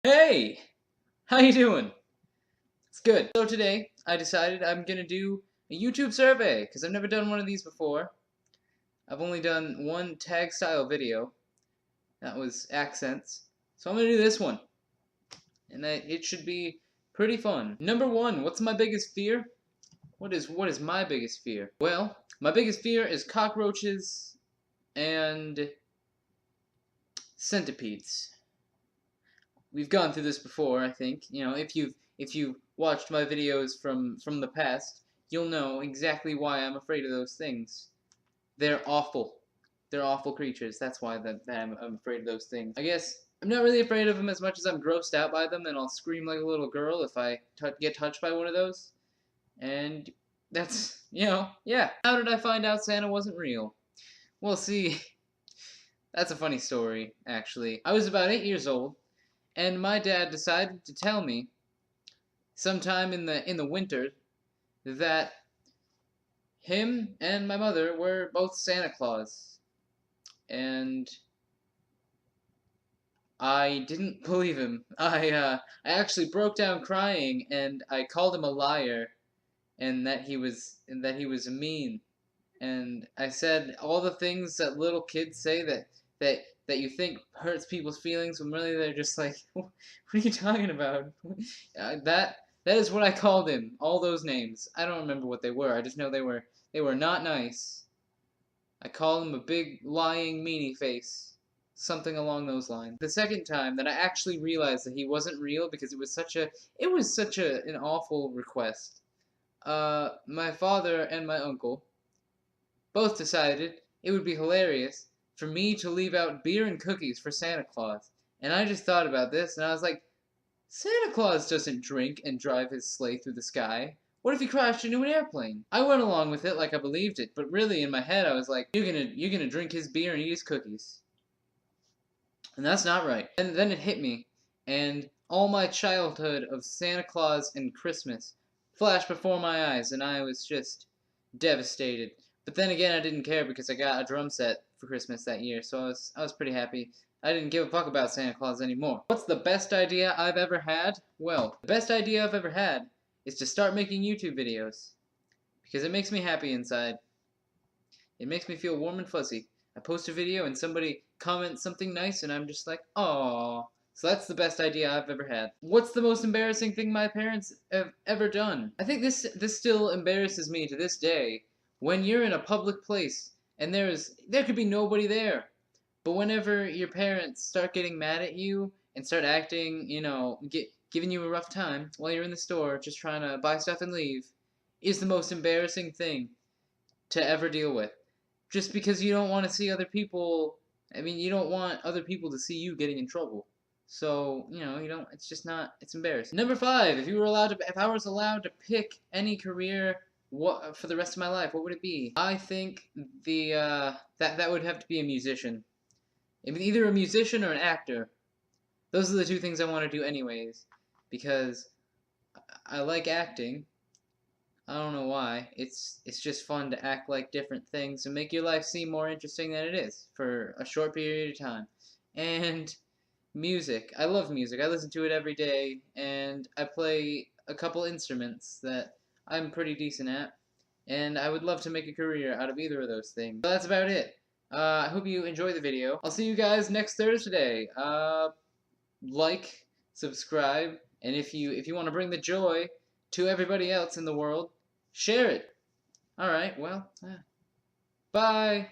Hey! How you doing? It's good. So today, I decided I'm gonna do a YouTube survey, because I've never done one of these before. I've only done one tag style video. That was accents. So I'm gonna do this one. And it should be pretty fun. Number one, what's my biggest fear? What is my biggest fear? Well, my biggest fear is cockroaches and centipedes. We've gone through this before, I think. You know, if you've watched my videos from the past, you'll know exactly why I'm afraid of those things. They're awful. They're awful creatures. That's why I'm afraid of those things. I guess I'm not really afraid of them as much as I'm grossed out by them, and I'll scream like a little girl if I get touched by one of those. And that's, yeah. How did I find out Santa wasn't real? Well, see, that's a funny story, actually. I was about 8 years old, and my dad decided to tell me sometime in the winter that him and my mother were both Santa Claus, and I didn't believe him. I actually broke down crying, and I called him a liar, and that he was mean, and I said all the things that little kids say that that you think hurts people's feelings when really they're just like, what are you talking about? That is what I called him. All those names. I don't remember what they were. I just know they were not nice. I called him a big lying meanie face. Something along those lines. The second time that I actually realized that he wasn't real because it was such an awful request. My father and my uncle both decided it would be hilarious for me to leave out beer and cookies for Santa Claus. And I just thought about this and I was like, Santa Claus doesn't drink and drive his sleigh through the sky. What if he crashed into an airplane? I went along with it like I believed it, but really in my head I was like, you're gonna drink his beer and eat his cookies. And that's not right. And then it hit me, and all my childhood of Santa Claus and Christmas flashed before my eyes, and I was just devastated. But then again, I didn't care because I got a drum set for Christmas that year, so I was pretty happy. I didn't give a fuck about Santa Claus anymore. What's the best idea I've ever had? Well, the best idea I've ever had is to start making YouTube videos. Because it makes me happy inside. It makes me feel warm and fuzzy. I post a video and somebody comments something nice and I'm just like, aww. So that's the best idea I've ever had. What's the most embarrassing thing my parents have ever done? I think this still embarrasses me to this day. When you're in a public place and there could be nobody there, but whenever your parents start getting mad at you and start acting, giving you a rough time while you're in the store just trying to buy stuff and leave, is the most embarrassing thing to ever deal with. Just because you don't want to see other people, I mean, you don't want other people to see you getting in trouble. So, you don't, it's just not, it's embarrassing. Number five, if I was allowed to pick any career for the rest of my life, what would it be? I think that would have to be a musician. Either a musician or an actor. Those are the two things I want to do anyways, because I like acting. I don't know why. It's just fun to act like different things and make your life seem more interesting than it is for a short period of time. And music. I love music. I listen to it every day, and I play a couple instruments that I'm pretty decent at, and I would love to make a career out of either of those things. So that's about it. I hope you enjoy the video. I'll see you guys next Thursday. Like, subscribe, and if you want to bring the joy to everybody else in the world, share it. Alright, well, bye.